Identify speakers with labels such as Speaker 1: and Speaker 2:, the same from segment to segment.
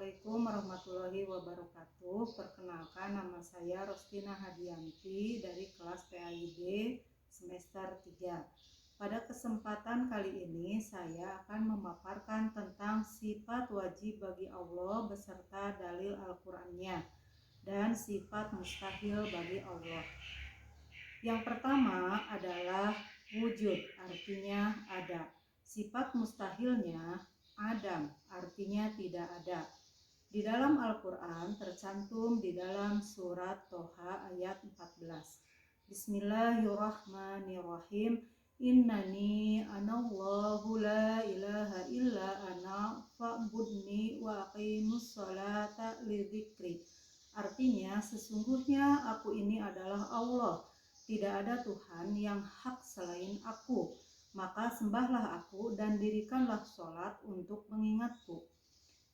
Speaker 1: Assalamualaikum warahmatullahi wabarakatuh. Perkenalkan, nama saya Rostina Hadianti dari kelas PAIB semester 3. Pada kesempatan kali ini saya akan memaparkan tentang sifat wajib bagi Allah beserta dalil Al-Qur'annya dan sifat mustahil bagi Allah. Yang pertama adalah wujud, artinya ada. Sifat mustahilnya adam, artinya tidak ada. Di dalam Al-Quran tercantum di dalam surat Toha ayat 14. Bismillahirrahmanirrahim. Innani anallahu la ilaha illa ana fa'budni wa aqimus sholata lidzikri. Artinya, sesungguhnya aku ini adalah Allah. Tidak ada Tuhan yang hak selain aku. Maka sembahlah aku dan dirikanlah sholat untuk mengingatku.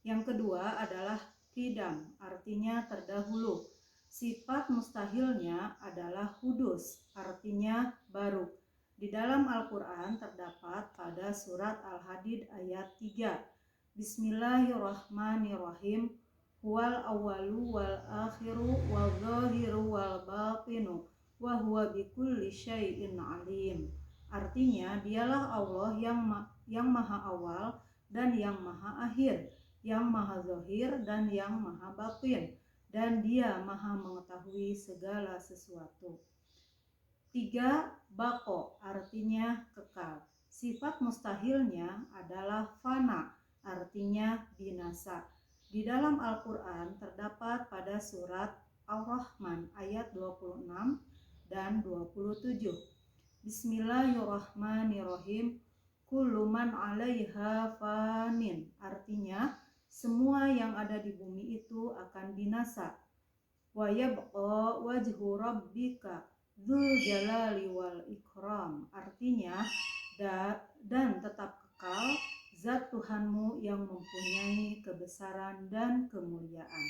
Speaker 1: Yang kedua adalah qidam, artinya terdahulu. Sifat mustahilnya adalah hudus, artinya baru. Di dalam Al-Quran terdapat pada surat Al-Hadid ayat 3. Bismillahirrahmanirrahim. Huwal awalu wal akhiru wal zahiru wal batinu wa huwa bikulli syai'in alim. Artinya, dialah Allah yang maha awal dan yang maha akhir, yang maha zahir dan yang maha batin, dan dia maha mengetahui segala sesuatu. 3. Baqo, artinya kekal. Sifat mustahilnya adalah fana, artinya binasa. Di dalam Al-Quran terdapat pada surat Ar-Rahman ayat 26 dan 27. Bismillahirrahmanirrahim. Kullu man 'alaiha fanin, artinya semua yang ada di bumi itu akan binasa. Wa yabqa wajhu rabbika dzul jalali wal ikram, artinya dan tetap kekal zat Tuhanmu yang mempunyai kebesaran dan kemuliaan.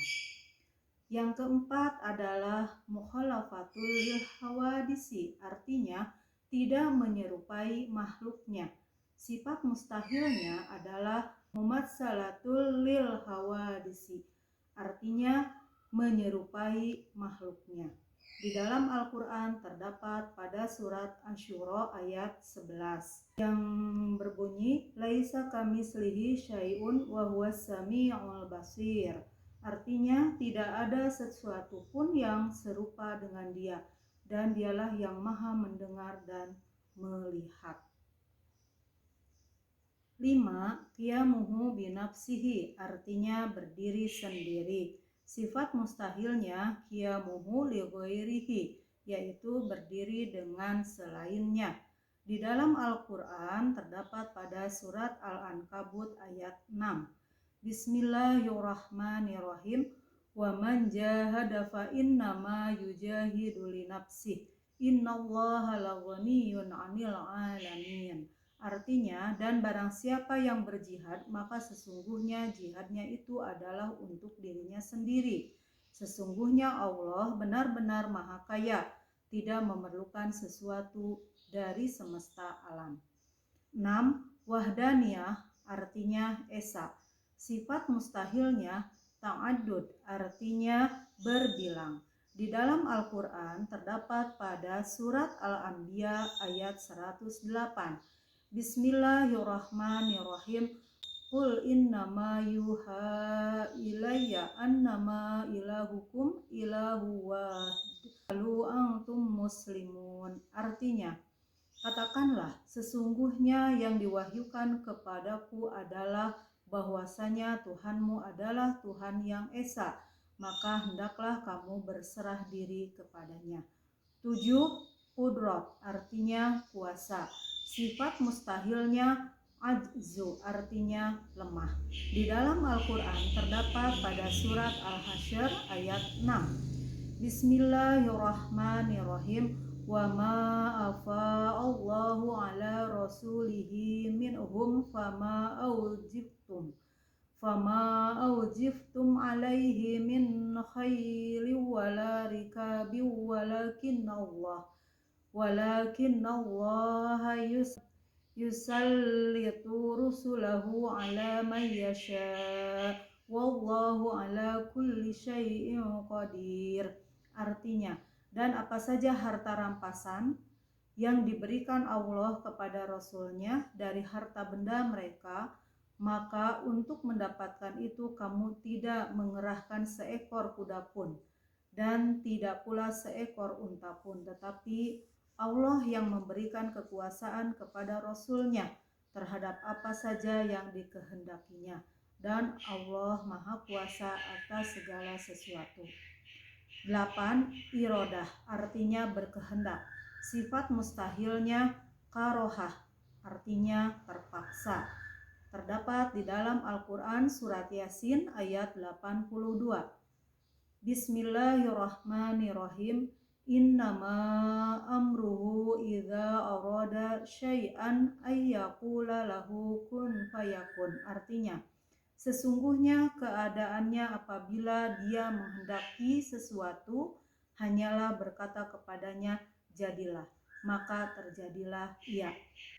Speaker 1: Yang keempat adalah mukhalafatul lil hawadisi, artinya tidak menyerupai makhluknya. Sifat mustahilnya adalah mumatsalatul lil hawadisi, artinya menyerupai makhluknya. Di dalam Al-Quran terdapat pada surat Asy-Syura ayat 11 yang berbunyi laisa kamitslihi syai'un wa huwas samiul basir. Artinya tidak ada sesuatu pun yang serupa dengan dia, dan dialah yang maha mendengar dan melihat. 5. Qiyamuhu binafsihi, artinya berdiri sendiri. Sifat mustahilnya qiyamuhu li ghairihi, yaitu berdiri dengan selainnya. Di dalam Al-Quran terdapat pada surat Al-Ankabut ayat 6. Bismillahirrahmanirrahim. Wa man jahada fa innama yujahidu li nafsih. Innallaha laghaniyyun 'anil 'alamin. Artinya, dan barang siapa yang berjihad, maka sesungguhnya jihadnya itu adalah untuk dirinya sendiri. Sesungguhnya Allah benar-benar maha kaya, tidak memerlukan sesuatu dari semesta alam. 6. Wahdaniyah, artinya esa. Sifat mustahilnya ta'addud, artinya berbilang. Di dalam Al-Quran terdapat pada surat Al-Anbiya ayat 108. Bismillahirrahmanirrahim. Qul innama yuha ilayya annama ilahukum ilahu wahid lalu antum muslimun. Artinya, katakanlah, sesungguhnya yang diwahyukan kepadaku adalah bahwasanya Tuhanmu adalah Tuhan yang esa, maka hendaklah kamu berserah diri kepadanya. 7. Qudrat, artinya kuasa. Sifat mustahilnya ajzu, artinya lemah. Di dalam Al-Quran terdapat pada surat Al-Hasyr ayat 6. Bismillahirrahmanirrahim. Wa ma afa'allahu ala rasulihi minhum fama aujiftum alaihi min khayli wala rikabi walakinnallaha yusallitu rusulahu ala man yasha wallahu wallahu ala kulli syai'in qadir. Artinya, dan apa saja harta rampasan yang diberikan Allah kepada Rasul-Nya dari harta benda mereka, maka untuk mendapatkan itu kamu tidak mengerahkan seekor kuda pun dan tidak pula seekor unta pun, tetapi Allah yang memberikan kekuasaan kepada Rasul-Nya terhadap apa saja yang dikehendakinya, dan Allah Maha Kuasa atas segala sesuatu. 8. Irodah, artinya berkehendak. Sifat mustahilnya karohah, artinya terpaksa. Terdapat di dalam Al-Quran surat Yasin ayat 82. Bismillahirrahmanirrahim. Innama amruhu idza arada syai'an ayyaqula lahu kun fayakun. Artinya, sesungguhnya keadaannya apabila dia menghendaki sesuatu, hanyalah berkata kepadanya, jadilah, maka terjadilah ia.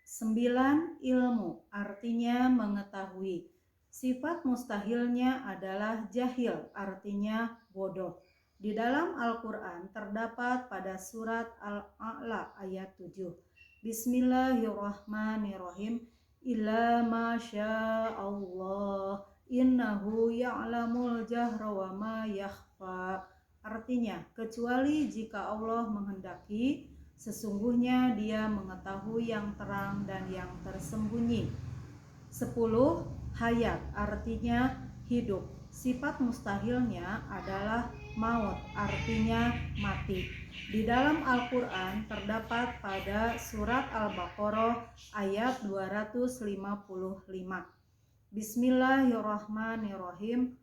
Speaker 1: 9. Ilmu, artinya mengetahui. Sifat mustahilnya adalah jahil, artinya bodoh. Di dalam Al-Quran terdapat pada surat Al-A'la ayat 7. Bismillahirrahmanirrahim. Illa masya Allah innahu ya'lamul jahra wa ma yakhfa. Artinya, kecuali jika Allah menghendaki, sesungguhnya dia mengetahui yang terang dan yang tersembunyi. 10. Hayat, artinya hidup. Sifat mustahilnya adalah maut, artinya mati. Di dalam Al-Quran terdapat pada surat Al-Baqarah ayat 255. Bismillahirrahmanirrahim.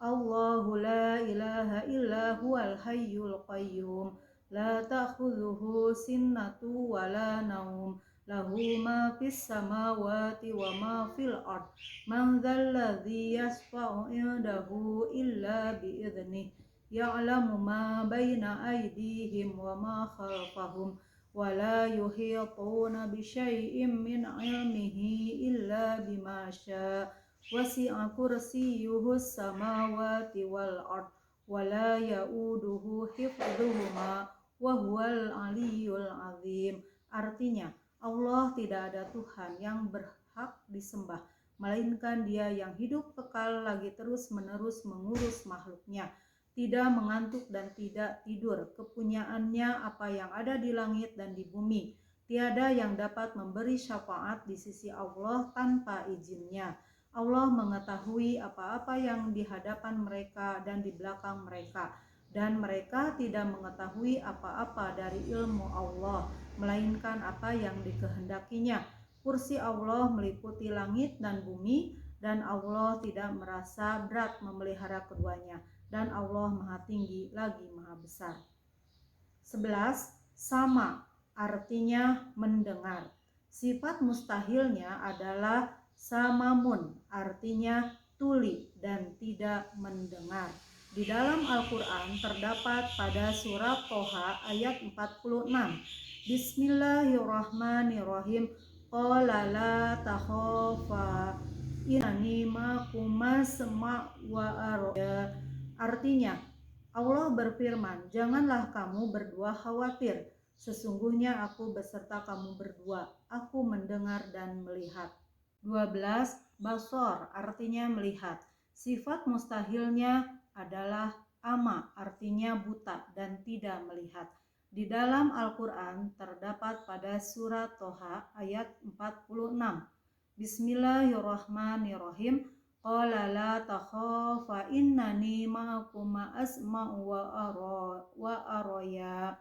Speaker 1: Allahu la ilaha illa huwal hayyul qayyum. La ta'khudhuhu sinnatu wa la naum. Lahu ma fis samawati wa ma fil ard. Man dzalladzi yashfa'u 'indahu illa bi'idznih. Ya'lamu ma baina aydihim wa ma khalfahum. Wa la yuhituna bi syai'in min 'ilmihi illa bima syaa. Wasi'a kursiyyuhu samawati wal ard. Wa la ya'uduhu hifdhuhuma wa huwal 'aliyyul 'azim. Artinya, Allah tidak ada Tuhan yang berhak disembah, melainkan Dia yang hidup kekal lagi terus-menerus mengurus makhluknya, tidak mengantuk dan tidak tidur. Kepunyaannya apa yang ada di langit dan di bumi. Tiada yang dapat memberi syafaat di sisi Allah tanpa izinnya. Allah mengetahui apa-apa yang di hadapan mereka dan di belakang mereka, dan mereka tidak mengetahui apa-apa dari ilmu Allah, melainkan apa yang dikehendakinya. Kursi Allah meliputi langit dan bumi, dan Allah tidak merasa berat memelihara keduanya, dan Allah Maha Tinggi lagi Maha Besar. 11. Sama, artinya mendengar. Sifat mustahilnya adalah samamun, artinya tuli dan tidak mendengar. Di dalam Al-Quran terdapat pada surat Toha ayat 46. Bismillahirrahmanirrahim. Qala la takhafa innani ma'akuma asma' wa ara. Artinya, Allah berfirman, janganlah kamu berdua khawatir, sesungguhnya aku beserta kamu berdua, aku mendengar dan melihat. 12. Basor, artinya melihat. Sifat mustahilnya adalah ama, artinya buta dan tidak melihat. Di dalam Al-Quran terdapat pada surat Toha ayat 46. Bismillahirrahmanirrahim. Qala la takhafa innani ma'akuma asma'u wa araya.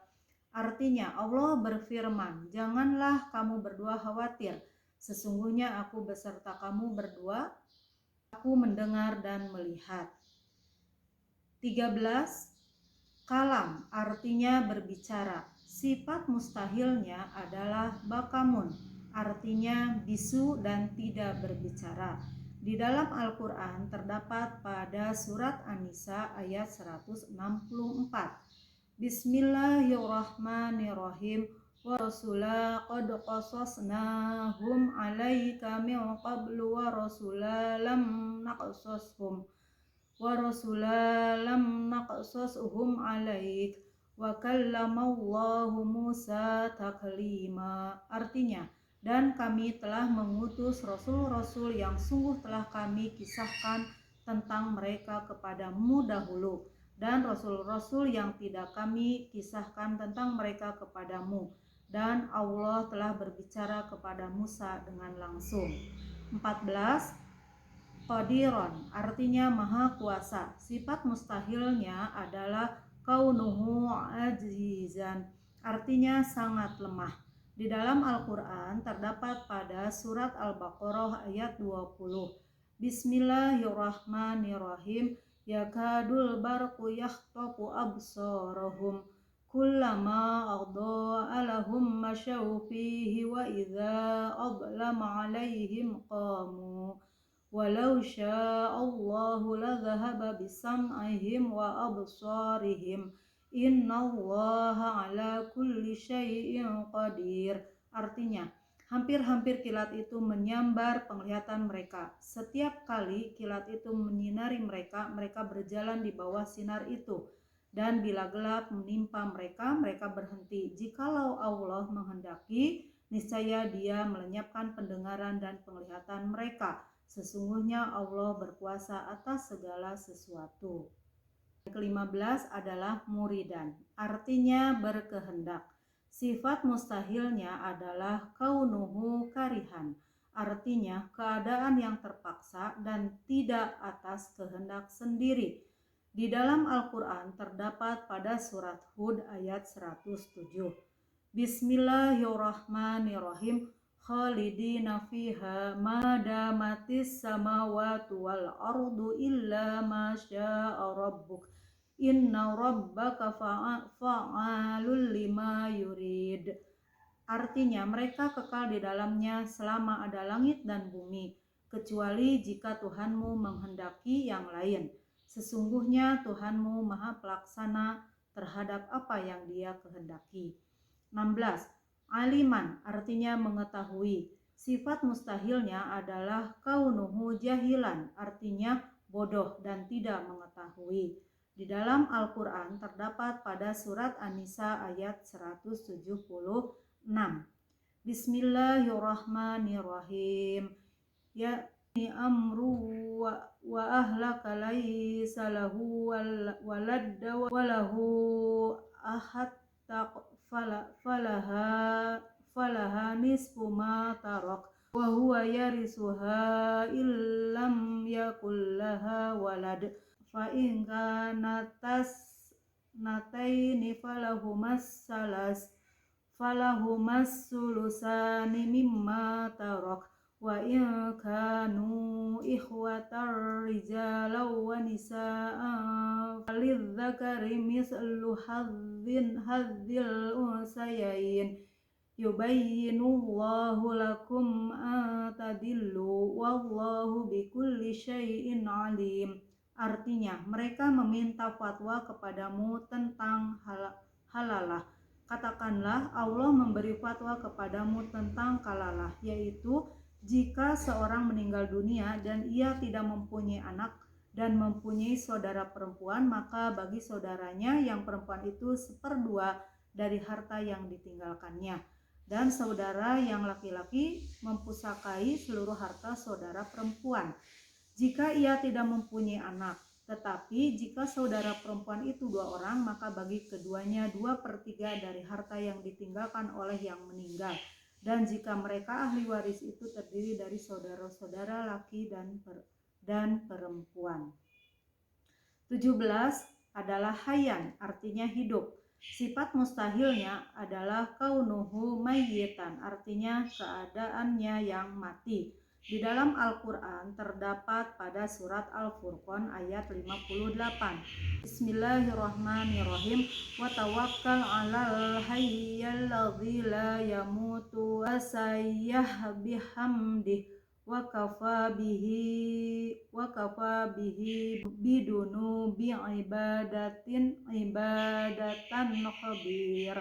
Speaker 1: Artinya, Allah berfirman, janganlah kamu berdua khawatir, sesungguhnya aku beserta kamu berdua, aku mendengar dan melihat. 13. Kalam, artinya berbicara. Sifat mustahilnya adalah bakamun, artinya bisu dan tidak berbicara. Di dalam Al-Quran terdapat pada surat An-Nisa ayat 164. Bismillahirrahmanirrahim. Wa rasula qad qasasnahum alaika min qablu wa rasula lam naqsashum wa rusula lam naqsushum 'alaik wa kallamallahu Musa taklima. Artinya, dan kami telah mengutus rasul-rasul yang sungguh telah kami kisahkan tentang mereka kepadamu dahulu, dan rasul-rasul yang tidak kami kisahkan tentang mereka kepadamu, dan Allah telah berbicara kepada Musa dengan langsung. 14. Qadiron, artinya maha kuasa. Sifat mustahilnya adalah kaunuhu ajizan, artinya sangat lemah. Di dalam Al-Quran terdapat pada surat Al-Baqarah ayat 20. Bismillahirrahmanirrahim. Yakadul barqu yakhtafu absarahum kullama adha'a lahum masyaw fihi wa idza adlama 'alaihim qamu walau sya'allahu ladhahaba bisam'ihim wa absarihim innallaha ala kulli syai'in qadir. Artinya, hampir-hampir kilat itu menyambar penglihatan mereka. Setiap kali kilat itu menyinari mereka, mereka berjalan di bawah sinar itu. Dan bila gelap menimpa mereka, mereka berhenti. Jikalau Allah menghendaki, niscaya Dia melenyapkan pendengaran dan penglihatan mereka. Sesungguhnya Allah berkuasa atas segala sesuatu. Ke-15 adalah muridan, artinya berkehendak. Sifat mustahilnya adalah kaunuhu karihan, artinya keadaan yang terpaksa dan tidak atas kehendak sendiri. Di dalam Al-Quran terdapat pada surat Hud ayat 107. Bismillahirrahmanirrahim. Khalidina fiha ma damatis samawati wal ardu illa ma syaa rabbuk inna rabbaka fa'alul lima yurid. Artinya mereka kekal di dalamnya selama ada langit dan bumi, kecuali jika Tuhanmu menghendaki yang lain. Sesungguhnya Tuhanmu maha pelaksana terhadap apa yang Dia kehendaki. 16. Aliman, artinya mengetahui. Sifat mustahilnya adalah kaunuhu jahilan, artinya bodoh dan tidak mengetahui. Di dalam Al-Quran terdapat pada surat An-Nisa ayat 176. Bismillahirrahmanirrahim. Ya amru wa ahlaka laysa lahu walad wa lahu ahad falaha nisfu ma tarak wa huwa yarisuha illam yakul laha walad fa in kanatas nataini falahumas sulusani mimma tarak wa in kanu ikhwatar rijalan wa nisaan falidzakari mislu hadzil unsayain yubayyinullahu lakum an tadillu wallahu bikulli syai'in alim. Artinya, mereka meminta fatwa kepadamu tentang halalah. Katakanlah, Allah memberi fatwa kepadamu tentang kalalah, yaitu jika seorang meninggal dunia dan ia tidak mempunyai anak dan mempunyai saudara perempuan, maka bagi saudaranya yang perempuan itu 1/2 dari harta yang ditinggalkannya, dan saudara yang laki-laki mempusakai seluruh harta saudara perempuan jika ia tidak mempunyai anak. Tetapi jika saudara perempuan itu 2 orang, maka bagi keduanya 2/3 dari harta yang ditinggalkan oleh yang meninggal. Dan jika mereka ahli waris itu terdiri dari saudara-saudara laki dan perempuan. 17 adalah hayan, artinya hidup. Sifat mustahilnya adalah kaunuhu mayyitan, artinya keadaannya yang mati. Di dalam Al-Quran terdapat pada surat Al-Furqan ayat 58. Bismillahirrahmanirrahim. Wa tawakkal 'alal hayyil ladzi la yamutu wa sayyah bihamdih wa kafa bihi bidunubi ibadatan khabir.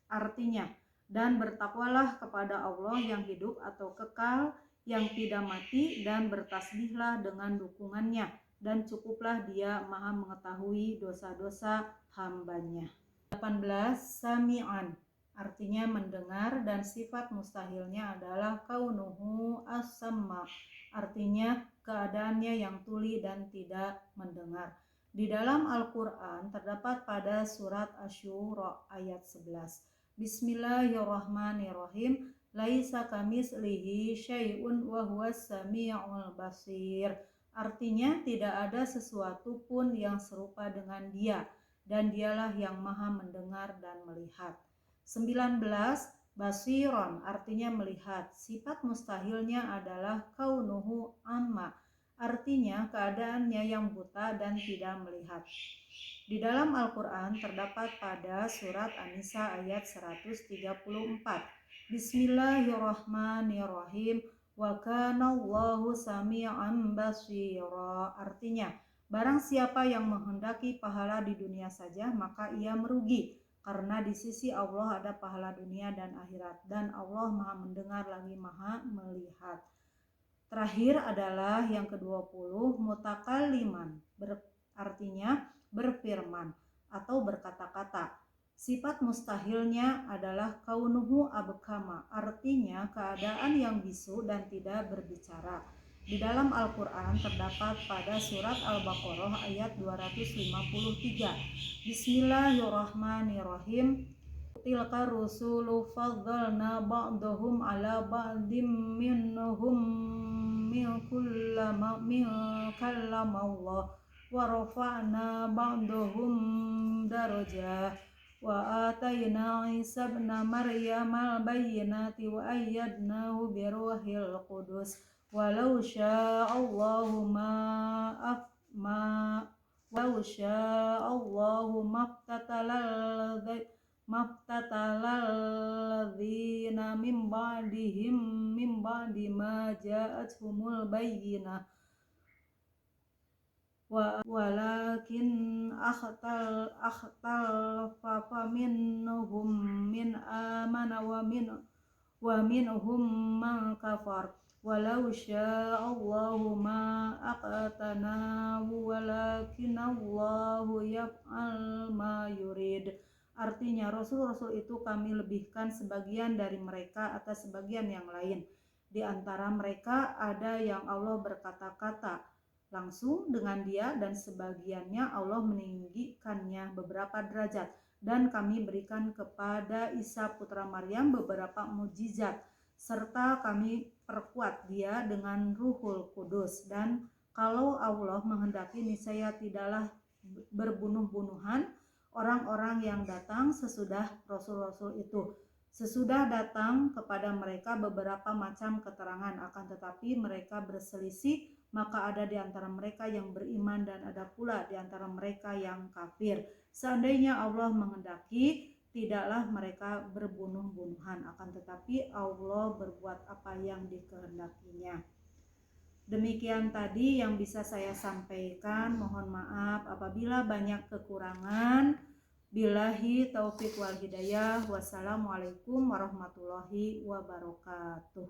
Speaker 1: Artinya, dan bertakwalah kepada Allah yang hidup atau kekal, yang tidak mati, dan bertasbihlah dengan dukungannya. dan cukuplah Dia Maha mengetahui dosa-dosa hambanya. 18. Sami'an, artinya mendengar, dan sifat mustahilnya adalah kaunuhu as-samma, artinya keadaannya yang tuli dan tidak mendengar. Di dalam Al-Quran terdapat pada surat Asy-Syura ayat 11. Bismillahirrahmanirrahim. Laisa kamislihi syai'un wa huwas sami'ul basir. Artinya tidak ada sesuatu pun yang serupa dengan Dia, dan Dialah yang Maha mendengar dan melihat. 19. Basiron, artinya melihat. Sifat mustahilnya adalah kaunuhu amma, artinya keadaannya yang buta dan tidak melihat. Di dalam Al-Quran terdapat pada surat An-Nisa ayat 134. Bismillahirrahmanirrahim. Wa kana Allahu sami'an basira, artinya barang siapa yang menghendaki pahala di dunia saja maka ia merugi, karena di sisi Allah ada pahala dunia dan akhirat, dan Allah Maha mendengar lagi Maha melihat. Terakhir adalah yang ke-20, mutakalliman, artinya berfirman atau berkata-kata. Sifat mustahilnya adalah kaunuhu abkama, artinya keadaan yang bisu dan tidak berbicara. Di dalam Al-Quran terdapat pada surat Al-Baqarah ayat 253. Bismillahirrahmanirrahim. Tilka rusulu faddalna ba'dahum ala ba'dim minhum min kallama Allah wa rafa'na ba'dahum darajah wa atayna Isa ibn Maryam al-bayyinati wa ayyadnahu bi ruhil qudus walau sya'allahu maftatalalladzina min ba'di ma ja'atuhumul bayyinah walakin akhtal faminhum min amana wa minhum man kafar walau sya'allahu ma aqtanahu walakinallahu yaf'al ma yurid. Artinya Rasul-Rasul itu kami lebihkan sebagian dari mereka atas sebagian yang lain. Di antara mereka ada yang Allah berkata-kata langsung dengan Dia, dan sebagiannya Allah meninggikannya beberapa derajat, dan kami berikan kepada Isa putra Maryam beberapa mukjizat, serta kami perkuat Dia dengan Ruhul Kudus. Dan kalau Allah menghendaki, niscaya tidaklah berbunuh-bunuhan orang-orang yang datang sesudah Rasul-Rasul itu. Sesudah datang kepada mereka beberapa macam keterangan, akan tetapi mereka berselisih, maka ada di antara mereka yang beriman dan ada pula di antara mereka yang kafir. Seandainya Allah menghendaki, tidaklah mereka berbunuh-bunuhan, akan tetapi Allah berbuat apa yang dikehendakinya. Demikian tadi yang bisa saya sampaikan. Mohon maaf apabila banyak kekurangan. Billahi taufiq wal hidayah. Wassalamualaikum warahmatullahi wabarakatuh.